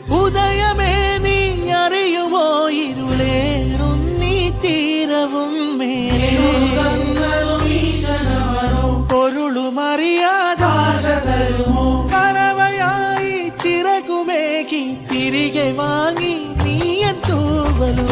ഉദയമേ നീ അറിയുമോ ഇരുളേറുന്നീ തീരവും മേലെ പൊരുളുമറിയാതാശതരുമോ കറവയായി ചിറകുമേകി തിരികെ വാങ്ങി നീയൻ തൂവലു